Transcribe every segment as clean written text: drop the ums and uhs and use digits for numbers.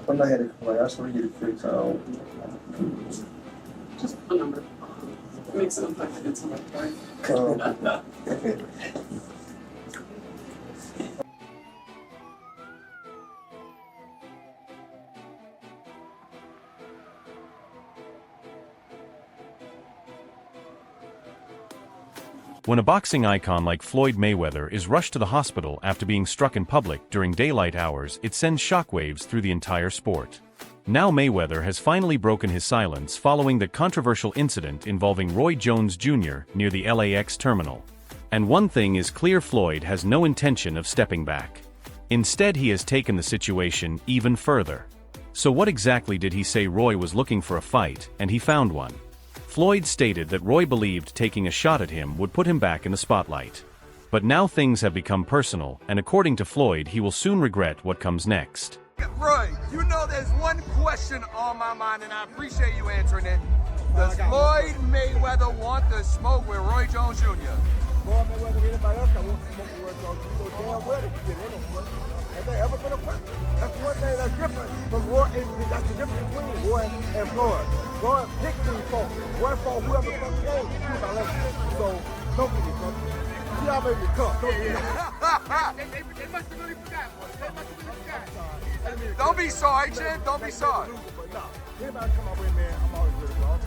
Quando I had it, like, I should get it fixed out. Just a number. It makes it look like I did something right. When a boxing icon like Floyd Mayweather is rushed to the hospital after being struck in public during daylight hours, it sends shockwaves through the entire sport. Now Mayweather has finally broken his silence following the controversial incident involving Roy Jones Jr. near the LAX terminal. And one thing is clear: Floyd has no intention of stepping back. Instead, he has taken the situation even further. So what exactly did he say? Roy was looking for a fight, and he found one. Floyd stated that Roy believed taking a shot at him would put him back in the spotlight. But now things have become personal, and according to Floyd, he will soon regret what comes next. Roy, you know there's one question on my mind, and I appreciate you answering it. Does Floyd Mayweather want to smoke with Roy Jones Jr.? Floyd Mayweather, anybody else that wants to smoke with Roy Jones Jr., you know damn well they can get in on it. Has there ever been a question? That's one thing that's different from Roy. That's the difference between Roy and Floyd. Roy picked these folks. Roy fought whoever the fuck came. He was elected. So, don't get it, brother. See how baby cut. They must have really forgot. They must have really forgot. Don't be sorry, Jim. Don't be sorry. Anybody come my way, man, I'm always ready to go.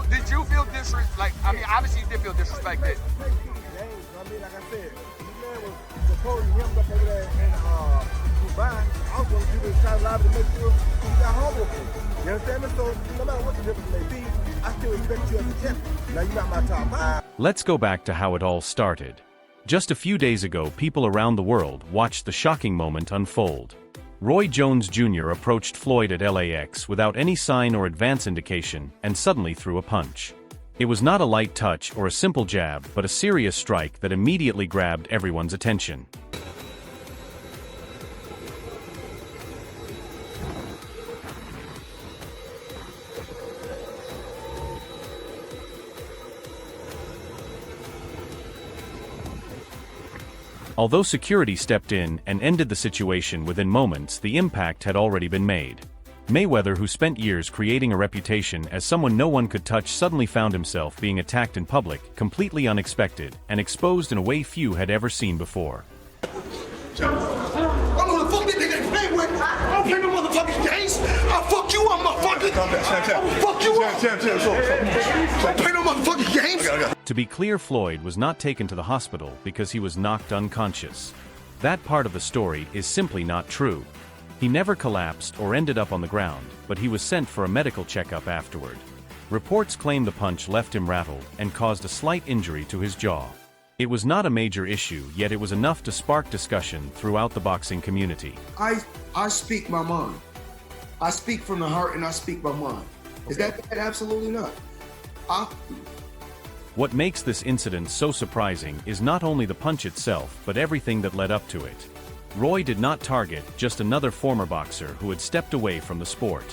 Did you feel disrespect? Like, I mean, obviously you did feel disrespected. I mean, like I said, this man was supposing him up over there in Dubai. I was going to do this try live to make sure he got home with me. You understand me? So, no matter what the difference may be, I still respect you as a champion. Now, you're not my top five. Let's go back to how it all started. Just a few days ago, people around the world watched the shocking moment unfold. Roy Jones Jr. approached Floyd at LAX without any sign or advance indication and suddenly threw a punch. It was not a light touch or a simple jab, but a serious strike that immediately grabbed everyone's attention. Although security stepped in and ended the situation within moments, the impact had already been made. Mayweather, who spent years creating a reputation as someone no one could touch, suddenly found himself being attacked in public, completely unexpected, and exposed in a way few had ever seen before. I don't know the fuck that nigga play with. I don't play no motherfucking games. I'll fuck you up, motherfucker. I'll fuck you up. I don't play no motherfucking games. To be clear, Floyd was not taken to the hospital because he was knocked unconscious. That part of the story is simply not true. He never collapsed or ended up on the ground, but he was sent for a medical checkup afterward. Reports claim the punch left him rattled and caused a slight injury to his jaw. It was not a major issue, yet it was enough to spark discussion throughout the boxing community. I speak my mind. I speak from the heart and I speak my mind. Is that bad? Absolutely not. What makes this incident so surprising is not only the punch itself, but everything that led up to it. Roy did not target just another former boxer who had stepped away from the sport.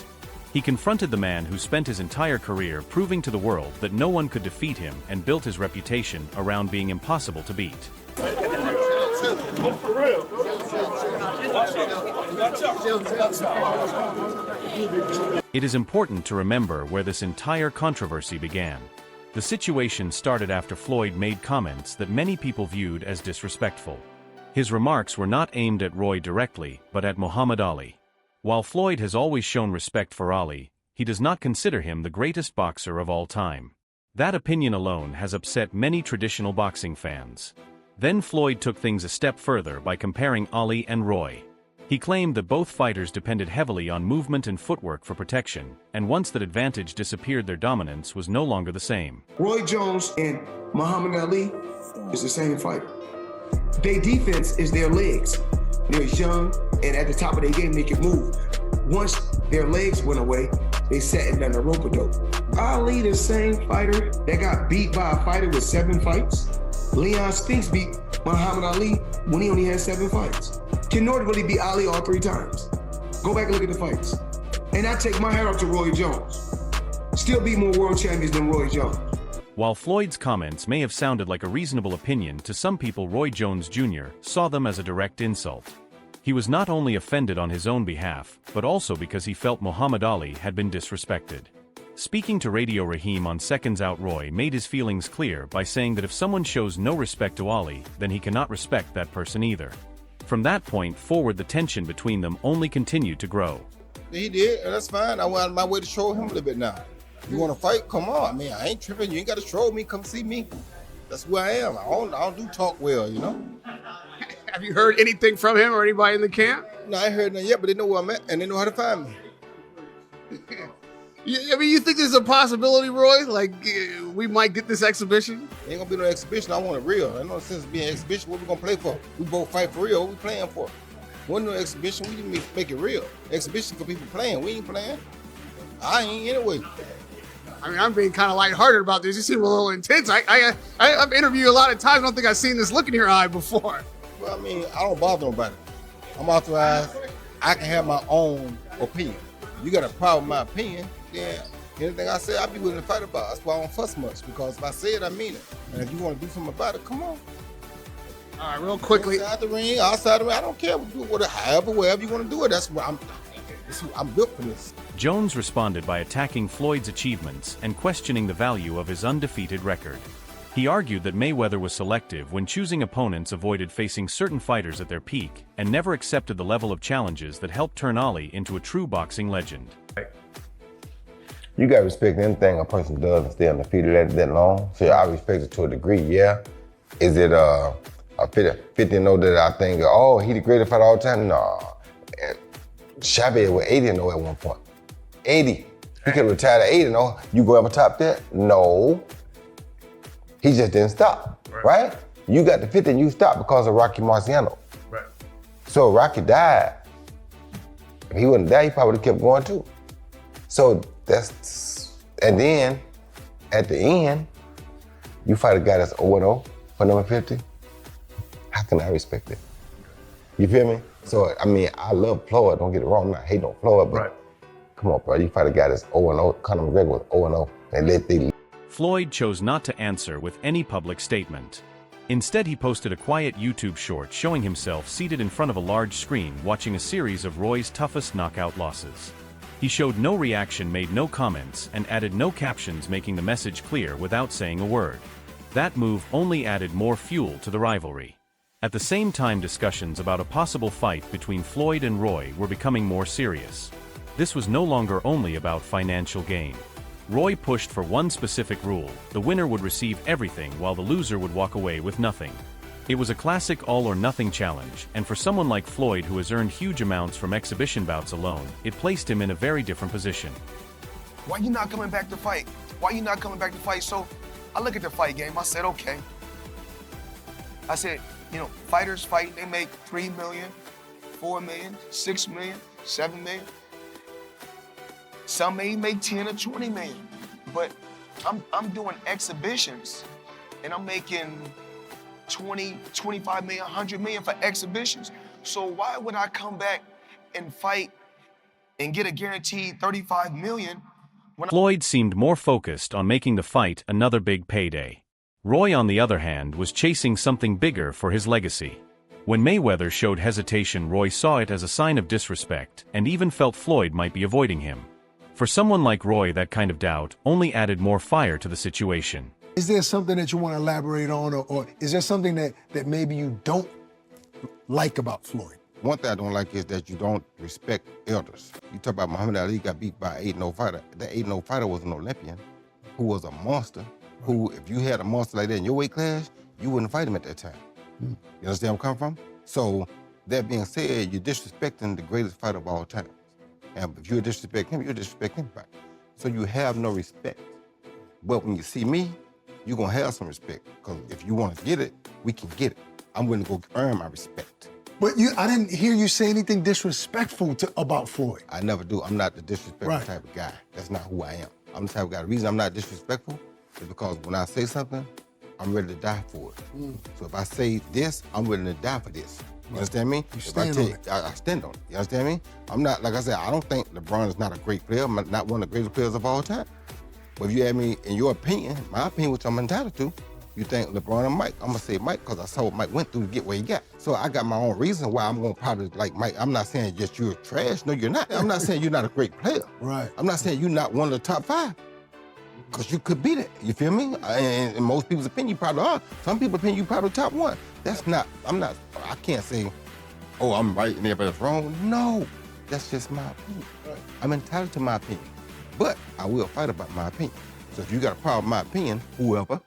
He confronted the man who spent his entire career proving to the world that no one could defeat him and built his reputation around being impossible to beat. It is important to remember where this entire controversy began. The situation started after Floyd made comments that many people viewed as disrespectful. His remarks were not aimed at Roy directly, but at Muhammad Ali. While Floyd has always shown respect for Ali, he does not consider him the greatest boxer of all time. That opinion alone has upset many traditional boxing fans. Then Floyd took things a step further by comparing Ali and Roy. He claimed that both fighters depended heavily on movement and footwork for protection, and once that advantage disappeared, their dominance was no longer the same. Roy Jones and Muhammad Ali is the same fighter. Their defense is their legs. They're young, and at the top of their game, they can move. Once their legs went away, they sat and done a rope-a-dope. Ali, the same fighter that got beat by a fighter with 7 fights. Leon Spinks beat Muhammad Ali when he only had 7 fights. Can nobody beat Ali all 3 times? Go back and look at the fights. And I take my hat off to Roy Jones. Still beat more world champions than Roy Jones. While Floyd's comments may have sounded like a reasonable opinion to some people, Roy Jones Jr. saw them as a direct insult. He was not only offended on his own behalf, but also because he felt Muhammad Ali had been disrespected. Speaking to Radio Raheem on Seconds Out, Roy made his feelings clear by saying that if someone shows no respect to Ali, then he cannot respect that person either. From that point forward, the tension between them only continued to grow. He did, and that's fine. I went out of my way to show him a little bit now. You want to fight? Come on. I mean, I ain't tripping. You ain't got to troll me. Come see me. That's who I am. I don't do talk well, you know? Have you heard anything from him or anybody in the camp? No, I ain't heard nothing yet, but they know where I'm at, and they know how to find me. I mean, you think there's a possibility, Roy? Like, we might get this exhibition? Ain't gonna be no exhibition. I want it real. Ain't no sense being exhibition. What we gonna play for? We both fight for real. What we playing for? Wasn't no exhibition. We didn't make it real. Exhibition for people playing. We ain't playing. I ain't anyway. I mean, I'm being kind of lighthearted about this. You seem a little intense. I've interviewed you a lot of times. I don't think I've seen this look in your eye before. Well, I mean, I don't bother nobody. I'm authorized. I can have my own opinion. You got a problem with my opinion, then anything I say, I'll be willing to fight about. That's why I don't fuss much, because if I say it, I mean it. And if you want to do something about it, come on. All right, real quickly. Inside the ring, outside the ring, I don't care. Do it however, wherever you want to do it. That's what I'm built for this. Jones responded by attacking Floyd's achievements and questioning the value of his undefeated record. He argued that Mayweather was selective when choosing opponents, avoided facing certain fighters at their peak, and never accepted the level of challenges that helped turn Ali into a true boxing legend. You gotta respect anything a person does and stay undefeated that long. So I respect it to a degree, yeah. Is it a 50-0 that I think, oh, he the greatest fighter all the time? No. Chavez was 80-0 at one point. 80. He could have retired at 80-0. You go up top that? No. He just didn't stop, right? You got to 50 and you stopped because of Rocky Marciano. Right. So Rocky died. If he wouldn't die, he probably would have kept going too. So and then at the end, you fight a guy that's 0-0 for number 50. How can I respect it? You feel me? So, I mean, I love Floyd, don't get it wrong, I'm not hating on Floyd, but come on, bro, you fight a guy that's 0-0, Conor McGregor was 0-0, and they Floyd chose not to answer with any public statement. Instead, he posted a quiet YouTube short showing himself seated in front of a large screen watching a series of Roy's toughest knockout losses. He showed no reaction, made no comments, and added no captions, making the message clear without saying a word. That move only added more fuel to the rivalry. At the same time, discussions about a possible fight between Floyd and Roy were becoming more serious. This was no longer only about financial gain. Roy pushed for one specific rule: the winner would receive everything while the loser would walk away with nothing. It was a classic all-or-nothing challenge, and for someone like Floyd, who has earned huge amounts from exhibition bouts alone, it placed him in a very different position. Why you not coming back to fight? Why you not coming back to fight? So I look at the fight game, I said, okay. I said, you know, fighters fight, they make $3 million, $4 million, $6 million, $7 million. Some may make 10 or 20 million, but I'm doing exhibitions and I'm making 20, 25 million, 100 million for exhibitions. So why would I come back and fight and get a guaranteed 35 million? Floyd seemed more focused on making the fight another big payday. Roy, on the other hand, was chasing something bigger for his legacy. When Mayweather showed hesitation, Roy saw it as a sign of disrespect and even felt Floyd might be avoiding him. For someone like Roy, that kind of doubt only added more fire to the situation. Is there something that you want to elaborate on, or is there something that maybe you don't like about Floyd? One thing I don't like is that you don't respect elders. You talk about Muhammad Ali got beat by an 8-0 fighter. That 8-0 fighter was an Olympian who was a monster, who, if you had a monster like that in your weight class, you wouldn't fight him at that time. You understand where I'm coming from? So, that being said, you're disrespecting the greatest fighter of all time. And if you disrespect him, you disrespect everybody. So you have no respect. But when you see me, you're gonna have some respect. Because if you want to get it, we can get it. I'm willing to go earn my respect. But I didn't hear you say anything disrespectful about Floyd. I never do. I'm not the disrespectful type of guy. That's not who I am. I'm the type of guy. The reason I'm not disrespectful is because when I say something, I'm ready to die for it. So if I say this, I'm willing to die for this. You understand me? You stand on it. I stand on it. You understand me? I'm not, like I said, I don't think LeBron is not a great player. I'm not one of the greatest players of all time. But if you ask me, in your opinion, my opinion, which I'm entitled to, You think LeBron or Mike? I'm gonna say Mike because I saw what Mike went through to get where he got. So I got my own reason why I'm gonna probably like Mike. I'm not saying just you're trash. No, you're not. I'm not saying you're not a great player. Right. I'm not saying you're not one of the top 5. Because you could be that. You feel me? And in most people's opinion, you probably are. Some people's opinion, you probably top 1. That's not, I can't say, oh, I'm right and everybody's wrong. No, that's just my opinion. Right. I'm entitled to my opinion. But I will fight about my opinion. So if you got a problem with my opinion, whoever,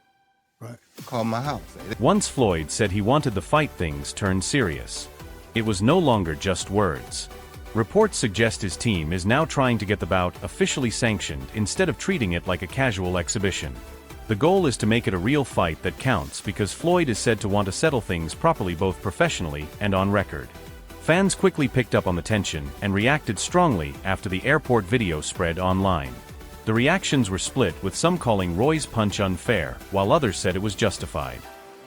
call my house. Once Floyd said he wanted the fight, things turned serious. It was no longer just words. Reports suggest his team is now trying to get the bout officially sanctioned instead of treating it like a casual exhibition. The goal is to make it a real fight that counts because Floyd is said to want to settle things properly both professionally and on record. Fans quickly picked up on the tension and reacted strongly after the airport video spread online. The reactions were split, with some calling Roy's punch unfair, while others said it was justified.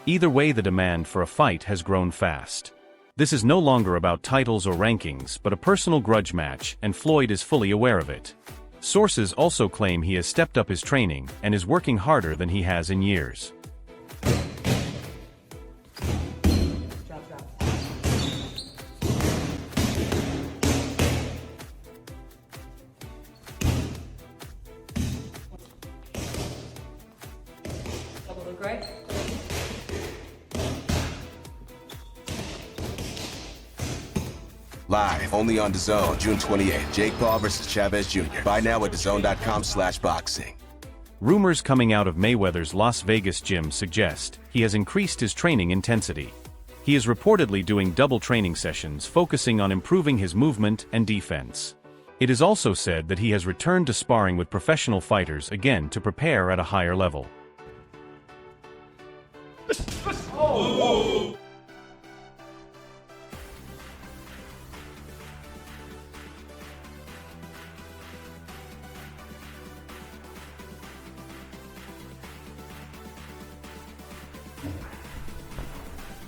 Either way, the demand for a fight has grown fast. This is no longer about titles or rankings, but a personal grudge match, and Floyd is fully aware of it. Sources also claim he has stepped up his training and is working harder than he has in years. Live, only on DAZN, June 28th. Jake Paul versus Chavez Jr. Buy now at DAZN.com/boxing. Rumors coming out of Mayweather's Las Vegas gym suggest he has increased his training intensity. He is reportedly doing double training sessions focusing on improving his movement and defense. It is also said that he has returned to sparring with professional fighters again to prepare at a higher level. Oh.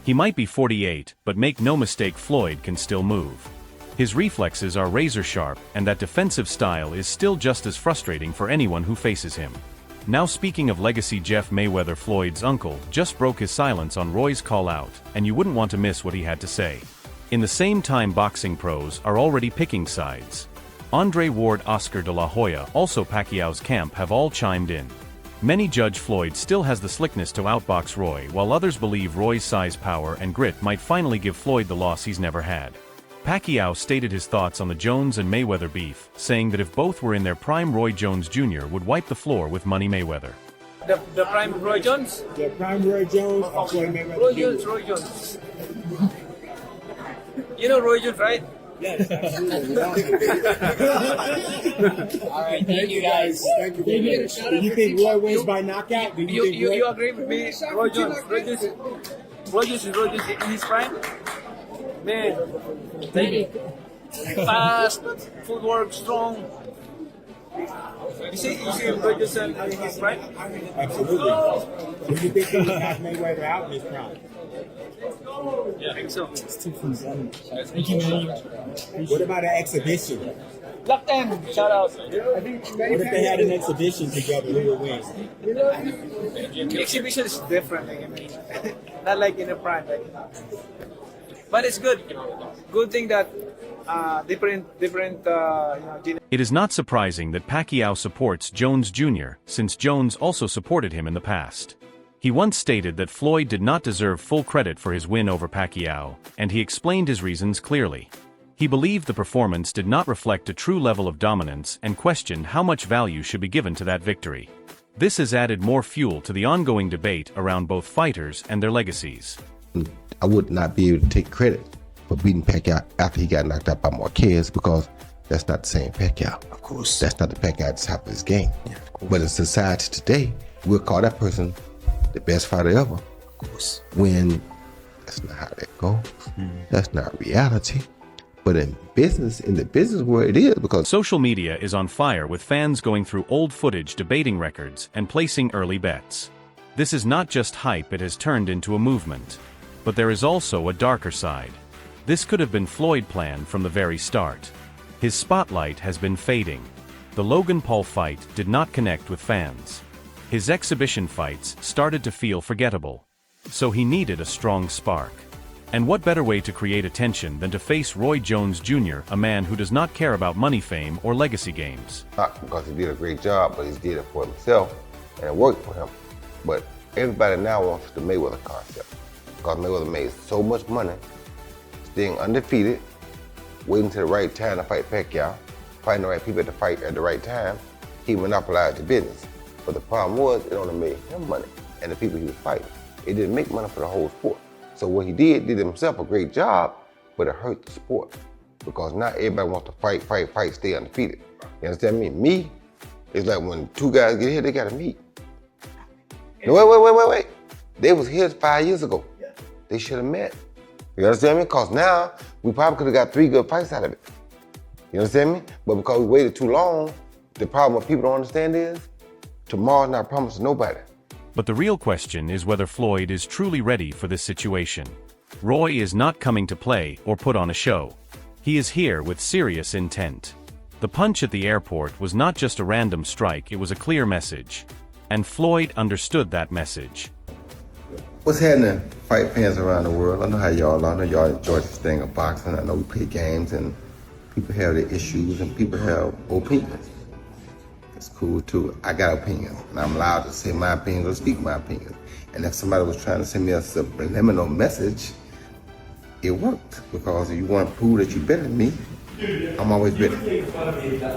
He might be 48, but make no mistake, Floyd can still move. His reflexes are razor sharp, and that defensive style is still just as frustrating for anyone who faces him. Now, speaking of legacy, Jeff Mayweather, Floyd's uncle, just broke his silence on Roy's call-out, and you wouldn't want to miss what he had to say. In the same time, boxing pros are already picking sides. Andre Ward, Oscar de la Hoya, also Pacquiao's camp, have all chimed in. Many judge Floyd still has the slickness to outbox Roy, while others believe Roy's size, power, and grit might finally give Floyd the loss he's never had. Pacquiao stated his thoughts on the Jones and Mayweather beef, saying that if both were in their prime, Roy Jones Jr. would wipe the floor with Money Mayweather. The prime Roy Jones? The prime Roy Jones or Floyd Mayweather? Roy Jones. You know Roy Jones, right? Yes. All right, thank you guys. Thank you. Do you think Roy wins by knockout? Do you agree with me? Roy Jones is in his prime? Man, fast, footwork, strong. You see Roy Jones in his prime? Absolutely. Do you think he will knock Mayweather out in his prime? Yeah, I think so. What about an exhibition? Lock 10, shout out. What if they had an exhibition together? Who would win? Exhibition is different. Like, I mean, not like in the prime. But it's good. Good thing that different. It is not surprising that Pacquiao supports Jones Jr., since Jones also supported him in the past. He once stated that Floyd did not deserve full credit for his win over Pacquiao, and he explained his reasons clearly. He believed the performance did not reflect a true level of dominance and questioned how much value should be given to that victory. This has added more fuel to the ongoing debate around both fighters and their legacies. I would not be able to take credit for beating Pacquiao after he got knocked out by Marquez because that's not the same Pacquiao. Of course. That's not the Pacquiao at the top of his game. Yeah, but in society today, we'll call that person the best fighter ever. Of course. When that's not how that goes. That's not reality. But in the business world, it is, because social media is on fire, with fans going through old footage, debating records, and placing early bets. This is not just hype, it has turned into a movement. But there is also a darker side. This could have been Floyd's plan from the very start. His spotlight has been fading. The Logan Paul fight did not connect with fans. His exhibition fights started to feel forgettable. So he needed a strong spark. And what better way to create attention than to face Roy Jones Jr., a man who does not care about money, fame, or legacy games. Not because he did a great job, but he did it for himself, and it worked for him. But everybody now wants the Mayweather concept, because Mayweather made so much money, staying undefeated, waiting to the right time to fight Pacquiao, fighting the right people at the fight at the right time. He monopolized the business. But the problem was, it only made him money, and the people he was fighting. It didn't make money for the whole sport. So what he did himself a great job, but it hurt the sport. Because now everybody wants to fight, stay undefeated. You understand me? Me, it's like when two guys get here, they gotta meet. No, wait. They was here 5 years ago. They should have met. You understand me? Because now, we probably could have got 3 good fights out of it. You understand me? But because we waited too long, the problem what people don't understand is, tomorrow's not promised to nobody. But the real question is whether Floyd is truly ready for this situation. Roy is not coming to play or put on a show. He is here with serious intent. The punch at the airport was not just a random strike, it was a clear message. And Floyd understood that message. What's happening, fight fans around the world? I know how y'all are. I know y'all enjoy this thing of boxing. I know we play games and people have their issues and people have opinions. It's cool too. I got opinions, and I'm allowed to say my opinions or speak my opinions. And if somebody was trying to send me a subliminal message, it worked. Because if you want to prove that you're better than me, I'm always ready.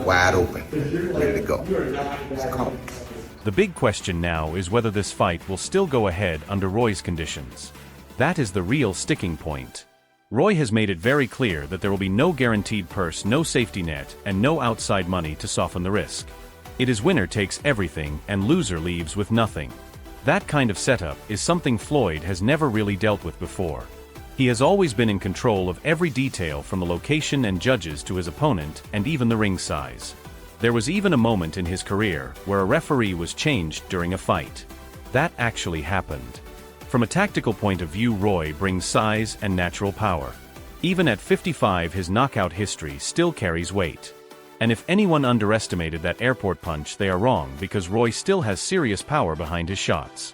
Wide open, ready to go. It's called. The big question now is whether this fight will still go ahead under Roy's conditions. That is the real sticking point. Roy has made it very clear that there will be no guaranteed purse, no safety net, and no outside money to soften the risk. It is winner takes everything and loser leaves with nothing. That kind of setup is something Floyd has never really dealt with before. He has always been in control of every detail, from the location and judges to his opponent and even the ring size. There was even a moment in his career where a referee was changed during a fight. That actually happened. From a tactical point of view, Roy brings size and natural power. Even at 55, his knockout history still carries weight. And if anyone underestimated that airport punch, they are wrong, because Roy still has serious power behind his shots.